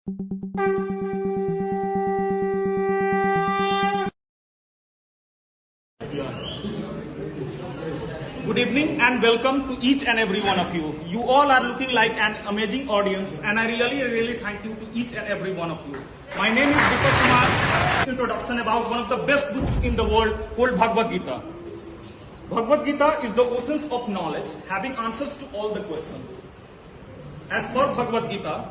Good evening and welcome to each and every one of you. You all are looking like an amazing audience and I really thank you to each and every one of you. My name is Deepak Kumar. Introduction about one of the best books in the world called Bhagavad Gita. Bhagavad Gita is the oceans of knowledge having answers to all the questions. As per Bhagavad Gita,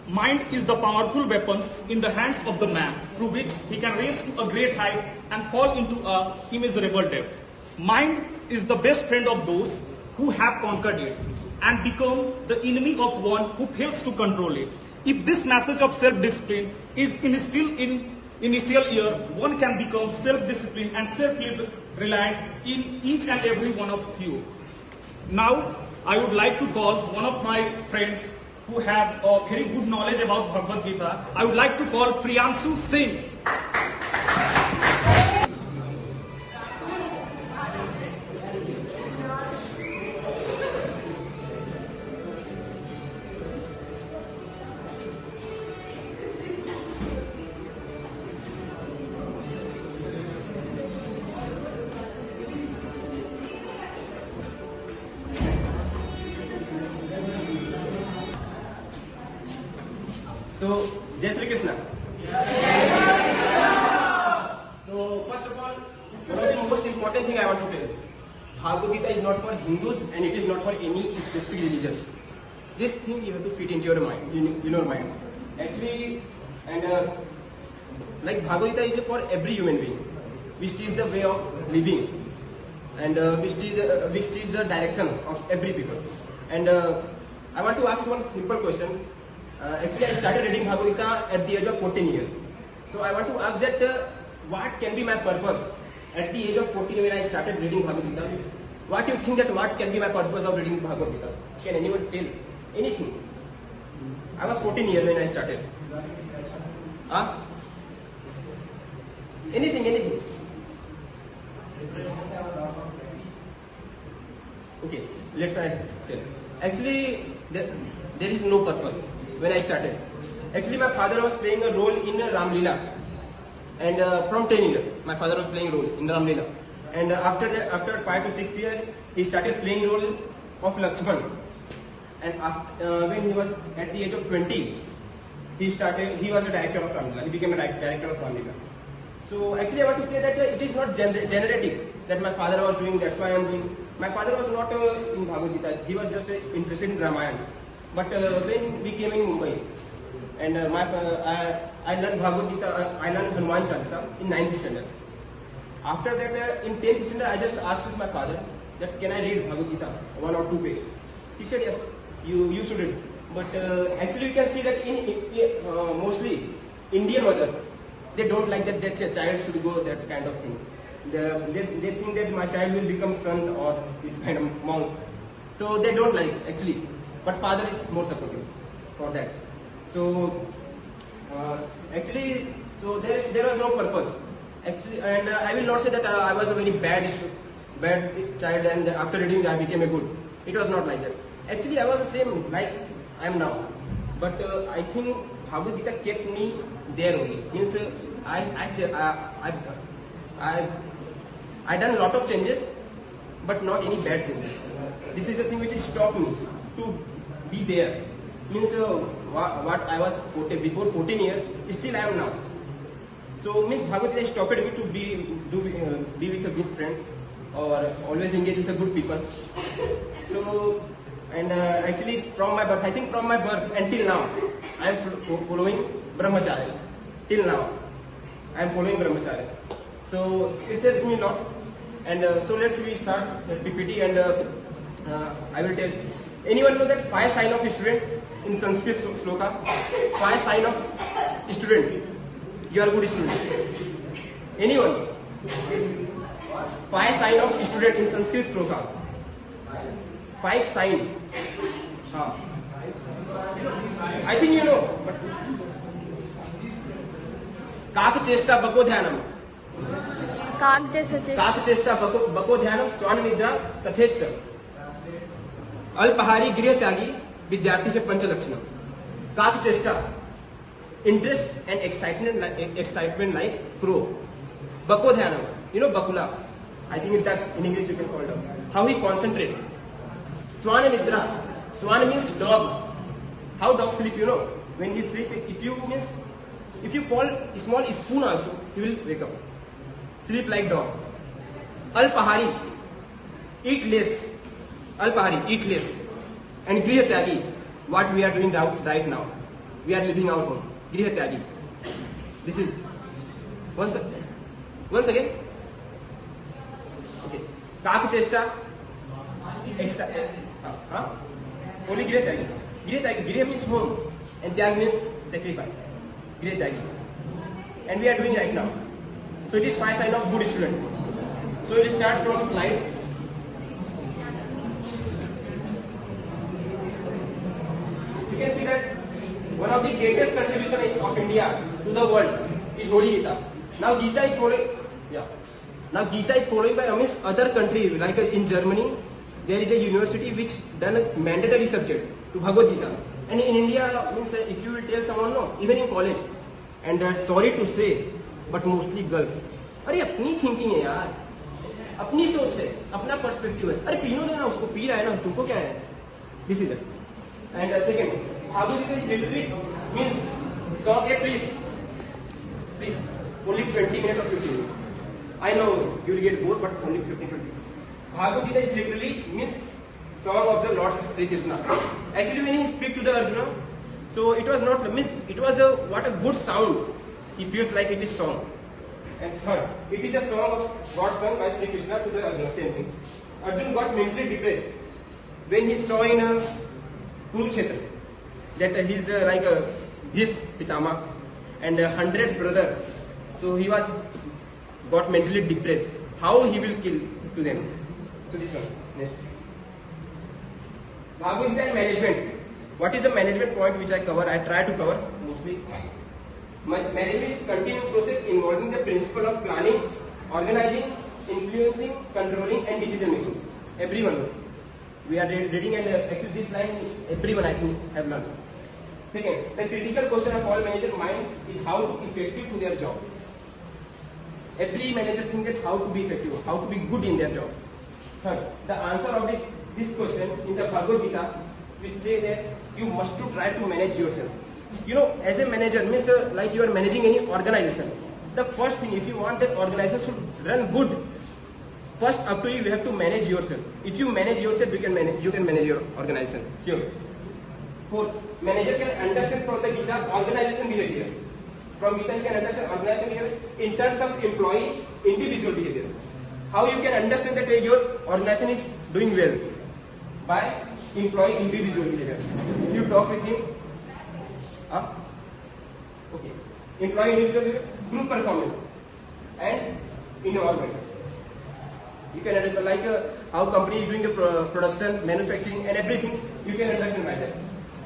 mind is the powerful weapons in the hands of the man through which he can raise to a great height and fall into a immeasurable depth. Mind is the best friend of those who have conquered it and become the enemy of one who fails to control it. If this message of self-discipline is instilled in initial year, one can become self-disciplined and self-reliant in each and every one of you. Now, I would like to call one of my friends who have a very good knowledge about Bhagavad Gita. I would like to call Priyanshu Singh. So, Jai Shri Krishna. So, first of all, one of the most important thing I want to tell you, Bhagavad Gita is not for Hindus and it is not for any specific religion. This thing you have to fit into your mind, in your mind. Actually, and like Bhagavad Gita is for every human being, which is the way of living, and which is the direction of every people. And I want to ask one simple question. Actually, I started reading Bhagavad Gita at the age of 14 years. So I want to ask that what can be my purpose at the age of 14 when I started reading Bhagavad Gita? What do you think that what can be my purpose of reading Bhagavad Gita? Can anyone tell anything? I was 14 years when I started. Huh? Anything. Okay, let's tell. Actually, there is no purpose. When I started, actually my father was playing a role in Ram Leela, and from 10 years my father was playing a role in Ram Leela, and after 5 to 6 years he started playing role of Lakshman, and when he was at the age of 20 he was a director of Ram Leela. He became a director of Ram Leela. So actually I want to say that it is not generative that my father was doing, that's why I am doing. My father was not in Bhagavad Gita, he was just interested in Ramayana. But when we came in Mumbai, and I learned Bhagavad Gita, I learned Hanuman Chalisa in 9th standard. After that, in 10th standard, I just asked with my father that can I read Bhagavad Gita, 1 or 2 pages. He said yes, you should read. But actually, you can see that in mostly Indian mother, they don't like that their child should go that kind of thing. They think that my child will become son or this kind of monk. So they don't like actually. But father is more supportive for that. So actually, so there was no purpose. Actually, and I will not say that I was a very bad child, and after reading I became a good. It was not like that. Actually, I was the same like I am now. But I think Bhagavad Gita kept me there only. Means I done a lot of changes, but not any bad changes. This is the thing which stopped me to be there. Means what I was before 14 years, still I am now. So means Bhagavad Gita stopped me to be with a good friends or always engage with a good people. So and actually from my birth, I think from my birth until now, I am following Brahmacharya. Till now, I am following Brahmacharya. So it helps me a lot. And so let's start the PPT, and I will tell. Anyone know that 5 signs of student in Sanskrit sloka? 5 signs of student. You are a good student. Anyone? 5 signs of student in Sanskrit sloka. 5 signs. I think you know. But काक चेष्टा बको ध्यानम. काक चेष्टा बको ध्यानम स्वान निद्रा तथेच अल्पहारी गृह त्यागी विद्यार्थी से पंच लक्षणम. काक चेष्टा interest and excitement like crow. Bakodhyanam, you know Bakula. I think that in English you can call it out. How he concentrate. Swana Nidra. Swan means dog. How dogs sleep, you know? When he sleep, if you fall a small spoon also, he will wake up. Sleep like dog. Alpahari. Eat less. Alpahari, eat less. And Griha Tyagi. What we are doing right now. We are leaving our home. Griha Tyagi. This is once again. Okay. Kak Chesta. Extra. Only Griha Tyagi. Griha Tyagi. Griha means home. And Tyag means sacrifice. Griha Tyagi. And we are doing right now. So it is 5 signs of good student. So we will start from slide. You can see that one of the greatest contribution of India to the world is Holy Gita. Now Gita is following by amidst other countries like in Germany. There is a university which done a mandatory subject to Bhagavad Gita. And in India, means if you will tell someone, no, even in college, and sorry to say, but mostly girls. अरे अपनी thinking है यार, अपनी सोच है, अपना perspective है. अरे पीनो दो ना उसको, पी रहा है ना, तुमको क्या है? This is it. And second, Bhagavad Gita is literally means song. Please, only 20 minutes or 15 minutes. I know you will get bored, but only 15-20 minutes. Bhagavad Gita is literally means song of the Lord Sri Krishna. Actually, when he speak to the Arjuna, so it was not miss. It was what a good sound. He feels like it is song. And third, it is a song of God sung by Sri Krishna to the Arjuna. Same thing. Arjuna got mentally depressed when he saw in Kurukshetra that he is like his Pitama and 100th brother. So he got mentally depressed. How he will kill to them? So this one. Next. Bhagavad Gita and management. What is the management point which I cover? I try to cover mostly. Management is continuous process involving the principle of planning, organizing, influencing, controlling, and decision making. Everyone. We are reading and actually this line everyone I think have learned. Second, the critical question of all manager mind is how to be effective to their job. Every manager thinks that how to be effective, how to be good in their job. Third, the answer of this question in the Bhagavad Gita, we say that you must to try to manage yourself. You know, as a manager, means like you are managing any organization. The first thing, if you want that organization should run good, first up to you, you have to manage yourself. If you manage yourself, you can manage your organization. Sure. Fourth, manager can understand from the Gita organization behavior. From Gita you can understand organization behavior in terms of employee individual behavior. How you can understand that your organization is doing well? By employee individual behavior. If you talk with him, okay. Employee individual behavior, group performance, and involvement. You can understand like how company is doing the production, manufacturing, and everything. You can understand by that.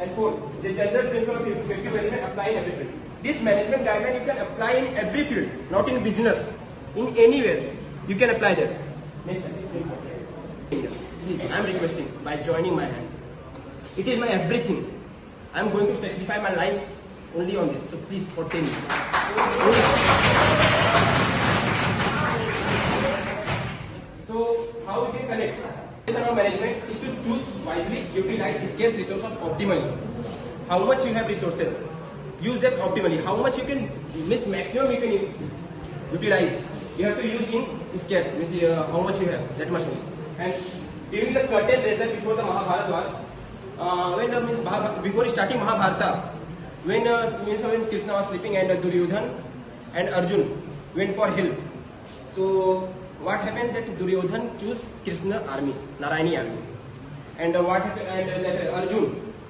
And fourth, the general principle of effective management apply in every field. This management guideline you can apply in every field, not in business, in anywhere. You can apply that. Next slide. Please, I am requesting by joining my hand. It is my everything. I am going to sacrifice my life only on this. So please, for 10 minutes. So, how we can connect? Our management is to choose wisely, utilize scarce resources optimally. How much you have resources, use this optimally. How much you can miss maximum you can utilize. You have to use in scarce. How much you have, that much only. And during the curtain raiser before the Mahabharata war, before starting Mahabharata, when Krishna was sleeping and Duryodhan and Arjun went for help. So what happened that Duryodhan chose Krishna army, Narayani army, and what happened? And that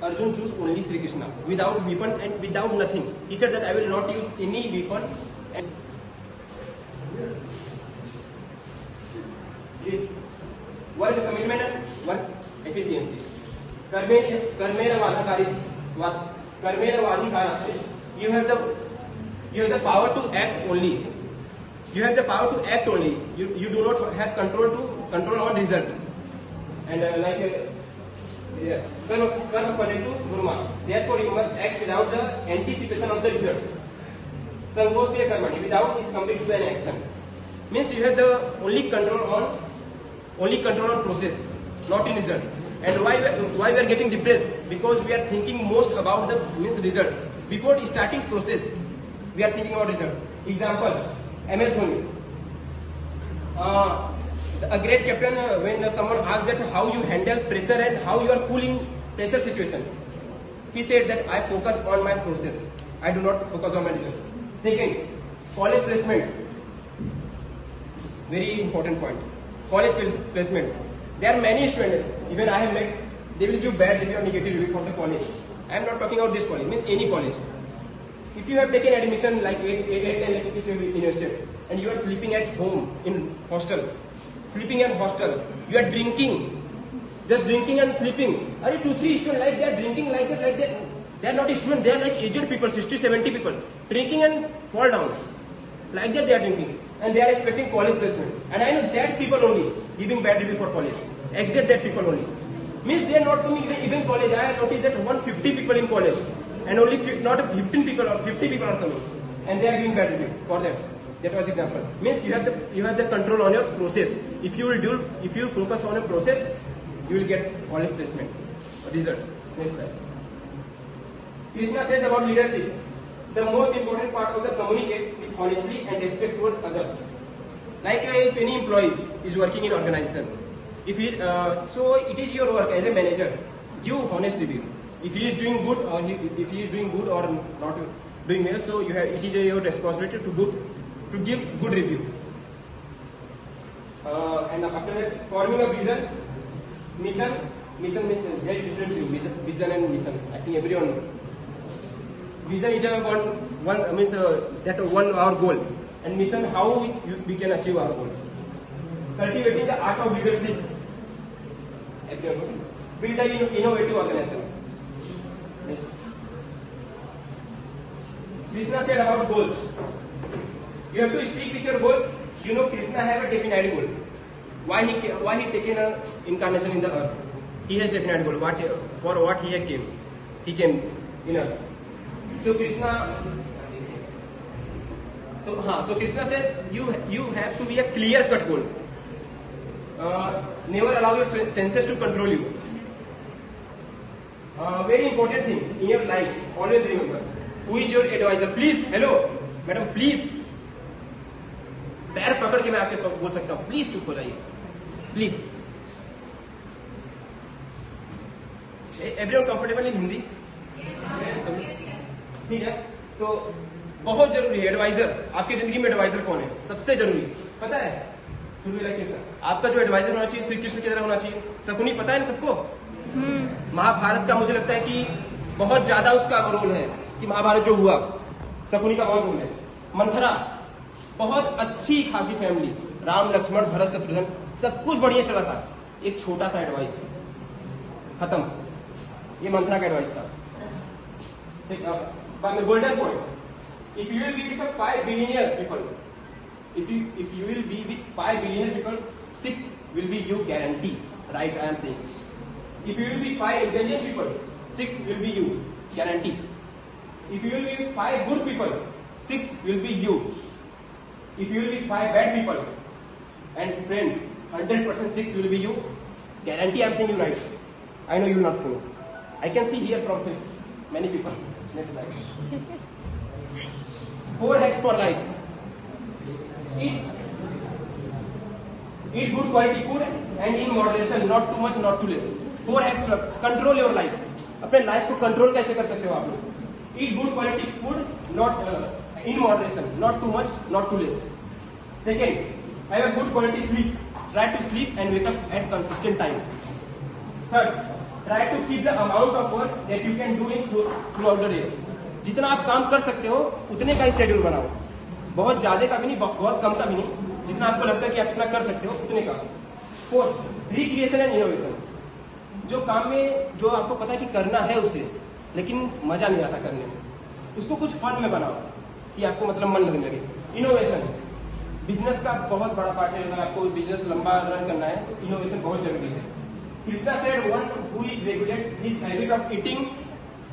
Arjun chose only Sri Krishna without weapon and without nothing. He said that I will not use any weapon. And this work commitment and work efficiency. You have the power to act only. You have the power to act only. You do not have control on result. And Karma phanetu gurma. Therefore, you must act without the anticipation of the result. Sangostiya karmani, without is coming to an action. Means you have the only control on process, not in result. And why we are getting depressed? Because we are thinking most about the result. Before starting process, we are thinking about result. Example, MS Dhoni. A great captain, when someone asks that how you handle pressure and how you are cool in pressure situation, he said that I focus on my process. I do not focus on my result. Second, college placement. Very important point. College placement. There are many students, even I have met, they will give bad review or negative review from the college. I am not talking about this college, means any college. If you have taken admission like 8-10 lakh rupees in university and you are sleeping at home in hostel, you are drinking, just drinking and sleeping. Are 2-3 students like they are drinking like that, they are not students, they are like aged people, 60-70 people, drinking and fall down. Like that they are drinking and they are expecting college placement. And I know that people only giving bad review for college. Except that people only. Means they are not coming even college. I have noticed that 150 people in college and only not 15 people or 50 people are coming and they are giving bad review for that. That was example. Means you have the control on your process. If you focus on a process, you will get college placement result. Next slide. Krishna says about leadership. The most important part of the communicate with honestly and respect toward others. Like if any employee is working in organization, so it is your work as a manager. Give honest review. If he is doing good or not doing well, so it is your responsibility to give good review. And after that, forming a vision, mission means very different thing. Vision and mission. I think everyone knows. Vision is one our goal, and mission how we can achieve our goal. Cultivating the art of leadership. Build an innovative organization. Krishna said about goals. You have to speak with your goals. You know Krishna have a definite goal. Why he taken an incarnation in the earth? He has definite goal. For what he came? He came in earth. So Krishna says you have to be a clear-cut goal. Never allow your senses to control you. Very important thing in your life. Always remember who is your advisor. Please, hello, madam, please. पैर पकड़ के मैं आपके साथ बोल सकता हूँ. Please चुप हो जाइए. Please. Everyone comfortable in Hindi? ठीक है. तो बहुत जरूरी है एडवाइजर. आपकी जिंदगी में एडवाइजर कौन है? सबसे जरूरी पता है? आपका जो एडवाइजर होना चाहिए श्री कृष्ण की तरह होना चाहिए. शकुनी पता है ना सबको? महाभारत का मुझे लगता है कि बहुत ज्यादा उसका रोल है कि महाभारत जो हुआ शकुनी का बहुत रोल है. मंथरा बहुत अच्छी खासी फैमिली, राम लक्ष्मण भरत शत्रुघ्न सब कुछ बढ़िया चला था. एक छोटा सा एडवाइस खत्म. ये मंथरा का एडवाइस था. Golden point. If you will be with 5 billionaire people, if you will be with 5 billion people, 6 will be you guarantee. Right, I am saying. If you will be 5 intelligent people, 6 will be you guarantee. If you will be with 5 good people, 6 will be you. If you will be 5 bad people and friends, 100% 6 will be you guarantee. I am saying you right. I know you will not follow. I can see here from face many people. Next slide. 4 hacks for life. Eat good quality food and in moderation, not too much, not too less. 4 hacks to control your life. अपने life को control कैसे कर सकते हो आप लोग? Eat good quality food, not in moderation, not too much, not too less. Second, have a good quality sleep. Try to sleep and wake up at consistent time. Third, try to keep the amount of work that you can do throughout the day. जितना आप काम कर सकते हो उतने का ही schedule बनाओ. बहुत ज्यादा का भी नहीं, बहुत कम का भी नहीं. जितना आपको लगता है कि आप इतना कर सकते हो उतने का. 4, रिक्रिएशन एंड इनोवेशन. जो काम में जो आपको पता है कि करना है उसे, लेकिन मजा नहीं आता करने में, उसको कुछ फन में बनाओ कि आपको मतलब मन लगने लगे. इनोवेशन बिजनेस का बहुत बड़ा पार्ट है. अगर आपको बिजनेस लंबा रन करना है तो इनोवेशन बहुत जरूरी है. Krishna said one who is regulate his habit of eating,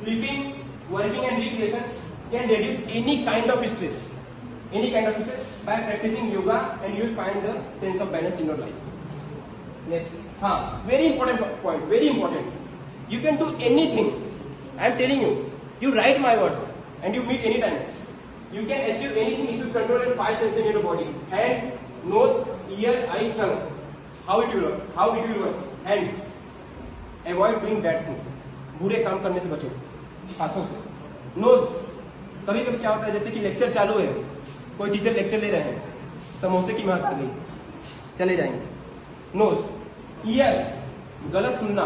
sleeping, working and recreation can reduce any kind of stress. Any kind of stress by practicing yoga, and you will find the sense of balance in your life. Next, very important point, very important. You can do anything. I am telling you. You write my words and you meet anytime. You can achieve anything if you control your 5 senses in your body: hand, nose, ear, eyes, tongue. How it will work? How it will work? Hand. Avoid doing bad things. बुरे काम करने से बचो हाथों से. Knows. कभी कभी क्या होता है, जैसे कि लेक्चर चालू है, कोई टीचर लेक्चर ले रहे हैं, समोसे की मांग कर गई, चले जाएंगे. नोज. ईयर. गलत सुनना.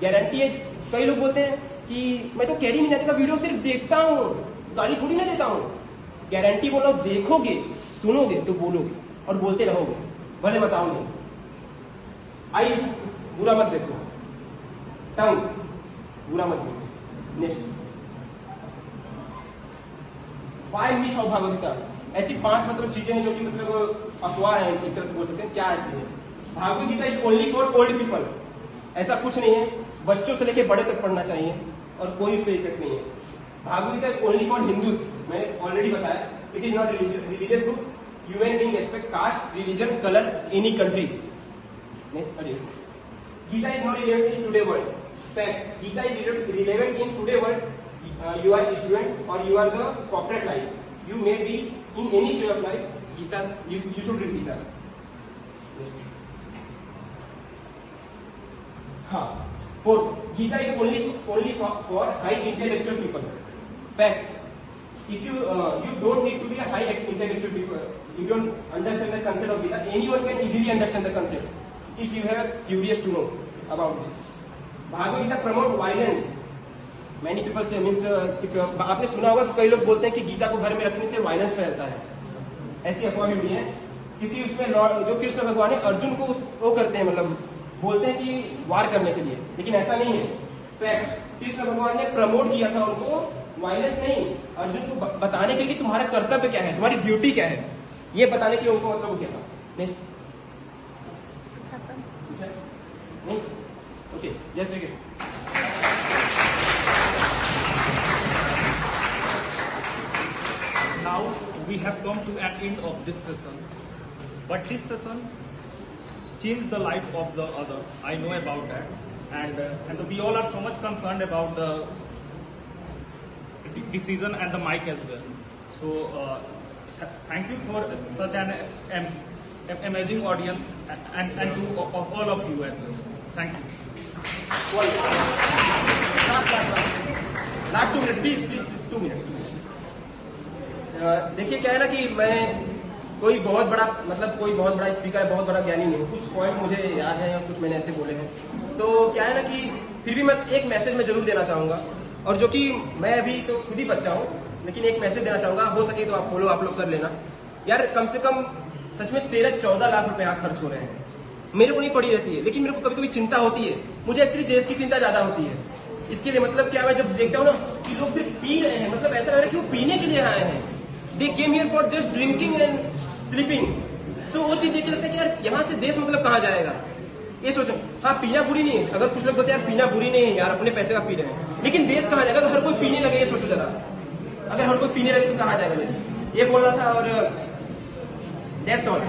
गारंटी है. कई लोग बोलते हैं कि मैं तो कैरी मिनाटी का वीडियो सिर्फ देखता हूँ, गाली थोड़ी ना देता हूँ. गारंटी बोलो, देखोगे, सुनोगे तो बोलोगे और बोलते रहोगे, भले बताओ नहीं. आईज. बुरा मत देखो. टंग. बुरा मत बोलो. Next, 5 myth of Bhagavad Gita. ऐसी 5 मतलब चीजें हैं जो कि मतलब अफवाह है, एक तरह से बोल सकते हैं. क्या ऐसी है? Bhagavad Gita is only for old people. ऐसा कुछ नहीं है, बच्चों से लेकर बड़े तक पढ़ना चाहिए और कोई उस पर इफेक्ट नहीं है. Bhagavad Gita is only for Hindus. मैंने ऑलरेडी बताया, it is not religious book. Human being respect caste, religion, colour, any country. Gita is not relevant in today world. Fact, Gita is relevant in today world. You are a student or you are the corporate life. You may be in any stage of life. Gita, you should read Gita. Fourth, Gita is only for high intellectual people. Fact, if you don't need to be a high intellectual people. You don't understand the concept of Gita. Anyone can easily understand the concept if you are curious to know about this. Bhagavad Gita promote violence. Many people say, means आपने सुना होगा कि कई लोग बोलते हैं कि गीता को घर में रखने से वायलेंस फैलता है. ऐसी अफवाह भी है, क्योंकि उसमें जो कृष्ण भगवान है अर्जुन को वो करते हैं, मतलब बोलते हैं कि वार करने के लिए, लेकिन ऐसा नहीं है. फैक्ट, कृष्ण भगवान ने प्रमोट किया था उनको, वायलेंस नहीं. अर्जुन को बताने के लिए तुम्हारा कर्तव्य क्या है, तुम्हारी ड्यूटी क्या है, ये बताने के लिए उनको मतलब वो क्या था. नेक्स्ट, नहीं, ओके, जय Shri Krishna. Now we have come to an end of this session, but this session changed the life of the others. I know about that, and we all are so much concerned about the decision and the mic as well. So thank you for such an amazing audience, and to all of you as well. Thank you. Last 2 minute please 2 minute. देखिए क्या है ना कि मैं कोई बहुत बड़ा speaker है, बहुत बड़ा ज्ञानी नहीं हूँ. कुछ पॉइंट मुझे याद है और कुछ मैंने ऐसे बोले हैं. तो क्या है ना कि फिर भी मैं एक मैसेज में जरूर देना चाहूंगा, और जो कि मैं अभी तो खुद ही बच्चा हूँ, लेकिन एक मैसेज देना चाहूंगा. हो सके तो आप फॉलो आप लोग कर लेना यार. कम से कम सच में 13-14 लाख रुपए यहाँ खर्च हो रहे हैं. मेरे को नहीं पड़ी रहती है, लेकिन मेरे को कभी कभी चिंता होती है. मुझे एक्चुअली देश की चिंता ज्यादा होती है. इसके लिए मतलब क्या, मैं जब देखता हूँ ना कि लोग सिर्फ पी रहे हैं, मतलब ऐसा लग रहा है कि वो पीने के लिए आए हैं. They came here for just drinking and sleeping. तो वो चीज देख के लगता है कि यार यहाँ से देश मतलब कहाँ जाएगा. ये सोचो. हाँ, पीना बुरी नहीं है. अगर कुछ लोग बोलते हैं यार पीना बुरी नहीं है यार, अपने पैसे का पी रहे हैं, लेकिन देश कहाँ जाएगा अगर हर कोई पीने लगे. ये सोचो जरा, अगर हर कोई पीने लगे तो कहाँ जाएगा देश. ये बोलना था, और दैट्स ऑल.